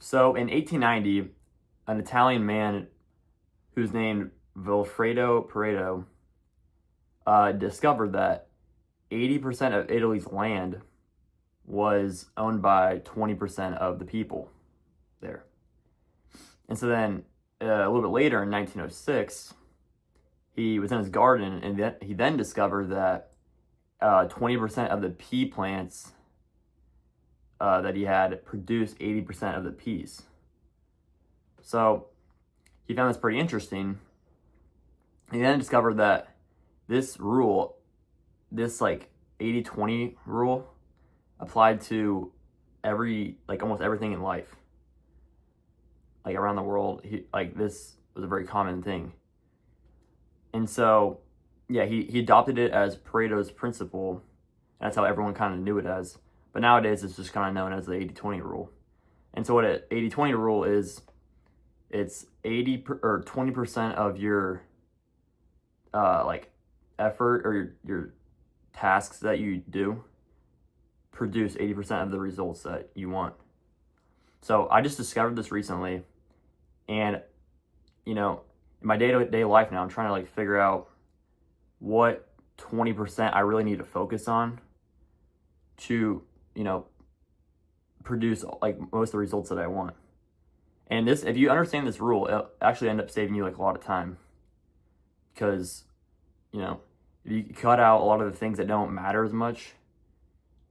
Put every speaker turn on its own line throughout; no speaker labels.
So in 1890, an Italian man who's named Vilfredo Pareto discovered that 80% of Italy's land was owned by 20% of the people there. And so then a little bit later in 1906, he was in his garden and he then discovered that 20% of the pea plants that he had produced 80% of the peas. So he found this pretty interesting. He then discovered that this rule, this like 80-20 rule, applied to almost everything in life. Like around the world, this was a very common thing. And so, yeah, he adopted it as Pareto's principle. That's how everyone kind of knew it as. But nowadays, it's just kind of known as the 80-20 rule. And so what an 80-20 rule is, it's 20% of your effort or your tasks that you do produce 80% of the results that you want. So I just discovered this recently, and in my day-to-day life now, I'm trying to figure out what 20% I really need to focus on to produce most of the results that I want. And this, if you understand this rule, it'll actually end up saving you a lot of time, because if you cut out a lot of the things that don't matter as much,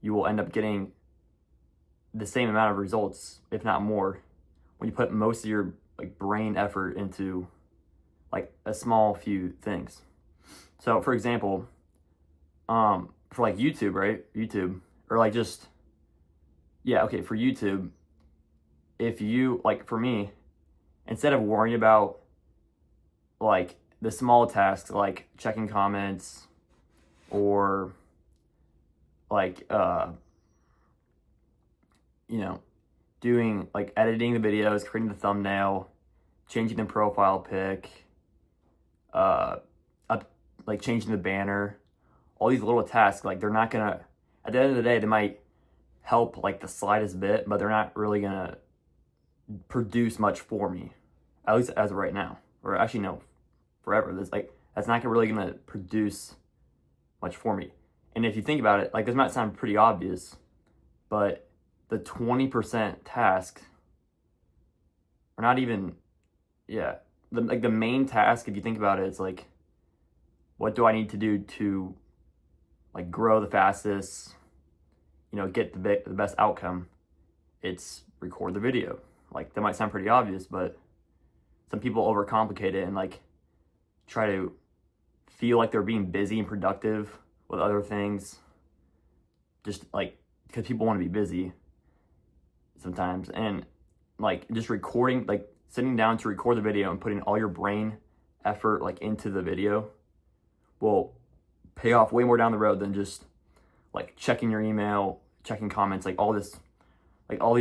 you will end up getting the same amount of results, if not more, when you put most of your brain effort into a small few things. So for example, for YouTube, right? YouTube, or for YouTube, if you, for me, instead of worrying about the small tasks like checking comments or doing editing the videos, creating the thumbnail, changing the profile pic, changing the banner, all these little tasks, they're not gonna, at the end of the day, they might help the slightest bit, but they're not really gonna produce much for me, at least as of right now, or actually no, forever. That's not really gonna produce much for me. And if you think about it, this might sound pretty obvious, but the 20% tasks are not even, the main task, if you think about it, it's what do I need to do to grow the fastest, get the best outcome? It's record the video. That might sound pretty obvious, but some people overcomplicate it and try to feel like they're being busy and productive with other things, just because people want to be busy sometimes. And just recording, sitting down to record the video and putting all your brain effort into the video will pay off way more down the road than just checking your email, checking comments, all these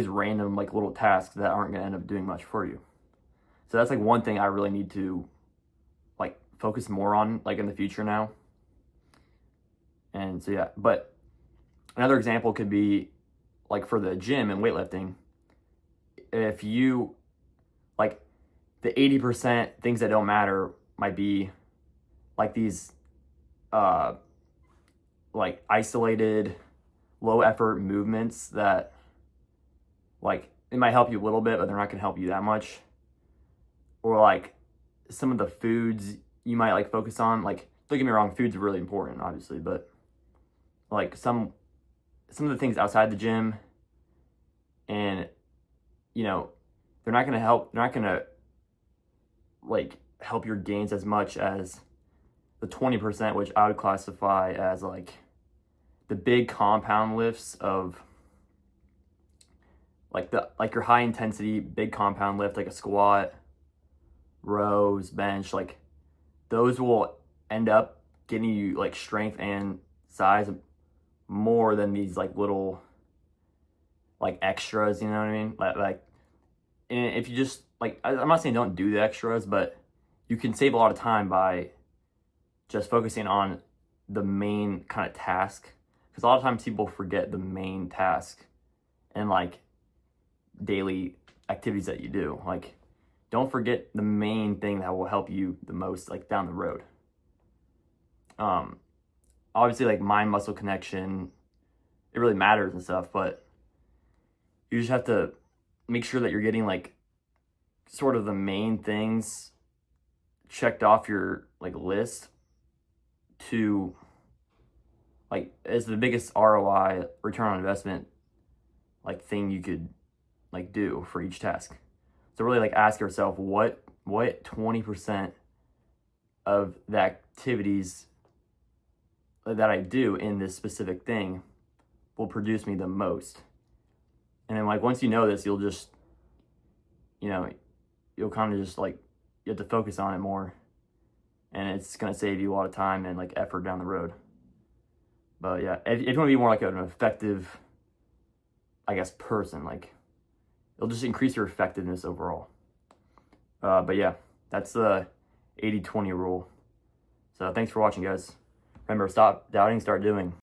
random little tasks that aren't going to end up doing much for you. So that's one thing I really need to focus more on in the future now. And so yeah, but another example could be for the gym and weightlifting. If you the 80% things that don't matter might be these isolated low effort movements that it might help you a little bit, but they're not going to help you that much. Or some of the foods you might focus on, don't get me wrong, food's really important obviously, but some of the things outside the gym, and they're not going to help your gains as much as the 20%, which I would classify as the big compound lifts of your high intensity big compound lift, a squat, rows, bench. Those will end up getting you strength and size more than these little extras, you know what I mean? And if you just I'm not saying don't do the extras, but you can save a lot of time by just focusing on the main kind of task, because a lot of times people forget the main task and daily activities that you do. Like, don't forget the main thing that will help you the most, like down the road. Obviously, like mind muscle connection, it really matters and stuff, but you just have to make sure that you're getting like sort of the main things checked off your like list to like as the biggest ROI, return on investment, like thing you could like do for each task. So really like ask yourself what 20% of the activities that I do in this specific thing will produce me the most. And then like once you know this, you'll just, you know, you'll kind of just like, you have to focus on it more, and it's going to save you a lot of time and like effort down the road. But yeah, if you want to be more like an effective, I guess, person, like it'll just increase your effectiveness overall. But yeah, that's the 80-20 rule. So thanks for watching, guys. Remember, stop doubting, start doing.